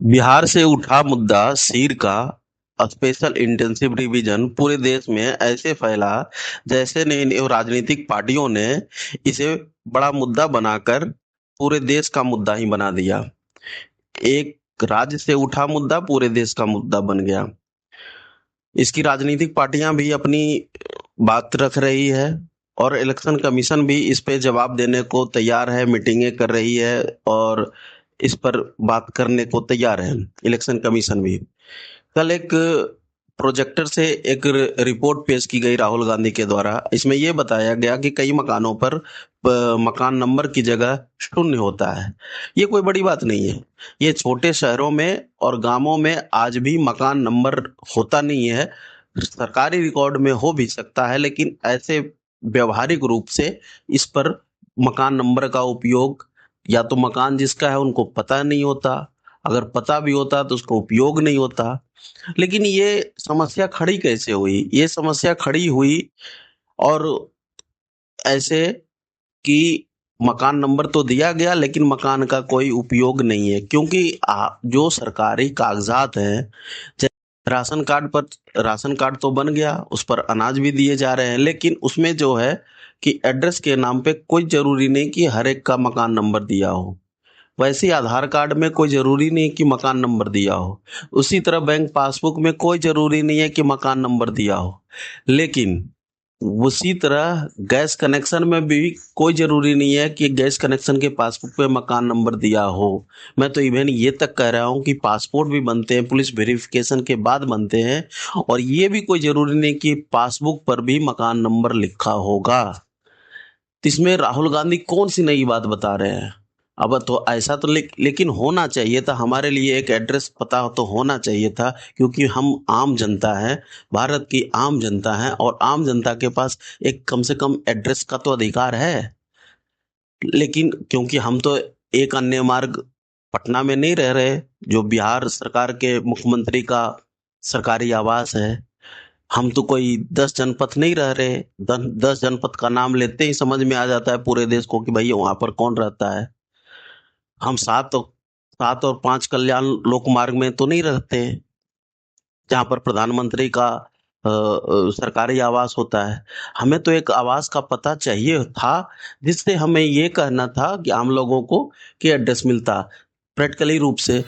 बिहार से उठा मुद्दा सीर का स्पेशल इंटेंसिव रिवीजन पूरे देश में ऐसे फैला जैसे ने इन राजनीतिक पार्टियों ने इसे बड़ा मुद्दा बनाकर पूरे देश का मुद्दा ही बना दिया। एक राज्य से उठा मुद्दा पूरे देश का मुद्दा बन गया। इसकी राजनीतिक पार्टियां भी अपनी बात रख रही है और इलेक्शन कमीशन भी इस पे जवाब देने को तैयार है, मीटिंगें कर रही है और इस पर बात करने को तैयार है इलेक्शन कमीशन भी। कल एक प्रोजेक्टर से एक रिपोर्ट पेश की गई राहुल गांधी के द्वारा। इसमें यह बताया गया कि कई मकानों पर मकान नंबर की जगह शून्य होता है। ये कोई बड़ी बात नहीं है। ये छोटे शहरों में और गांवों में आज भी मकान नंबर होता नहीं है। सरकारी रिकॉर्ड में हो भी सकता है, लेकिन ऐसे व्यवहारिक रूप से इस पर मकान नंबर का उपयोग, या तो मकान जिसका है उनको पता नहीं होता, अगर पता भी होता तो उसका उपयोग नहीं होता। लेकिन ये समस्या खड़ी कैसे हुई? ये समस्या खड़ी हुई और ऐसे कि मकान नंबर तो दिया गया लेकिन मकान का कोई उपयोग नहीं है, क्योंकि जो सरकारी कागजात हैं, जैसे राशन कार्ड तो बन गया, उस पर अनाज भी दिए जा रहे हैं, लेकिन उसमें जो है कि एड्रेस के नाम पे कोई जरूरी नहीं कि हर एक का मकान नंबर दिया हो। वैसे ही आधार कार्ड में कोई जरूरी नहीं कि मकान नंबर दिया हो। उसी तरह बैंक पासबुक में कोई जरूरी नहीं है कि मकान नंबर दिया हो। लेकिन उसी तरह गैस कनेक्शन में भी कोई जरूरी नहीं है कि गैस कनेक्शन के पासबुक पे मकान नंबर दिया हो। मैं तो इवन ये तक कह रहा हूँ कि पासपोर्ट भी बनते हैं पुलिस वेरिफिकेशन के बाद बनते हैं, और ये भी कोई जरूरी नहीं कि पासबुक पर भी मकान नंबर लिखा होगा। तो इसमें राहुल गांधी कौन सी नई बात बता रहे हैं? अब तो ऐसा तो लेकिन होना चाहिए था, हमारे लिए एक एड्रेस पता तो होना चाहिए था, क्योंकि हम आम जनता हैं, भारत की आम जनता है, और आम जनता के पास एक कम से कम एड्रेस का तो अधिकार है। लेकिन क्योंकि हम तो एक अन्य मार्ग पटना में नहीं रह रहे, जो बिहार सरकार के मुख्यमंत्री का सरकारी आवास है, हम तो कोई 10 जनपद नहीं रह रहे। 10 जनपद का नाम लेते ही समझ में आ जाता है पूरे देश को कि भाई वहां पर कौन रहता है। हम सात और पांच कल्याण लोक मार्ग में तो नहीं रहते, जहाँ पर प्रधानमंत्री का सरकारी आवास होता है। हमें तो एक आवास का पता चाहिए था, जिससे हमें ये कहना था कि आम लोगों को कि एड्रेस मिलता प्रैक्टिकली रूप से।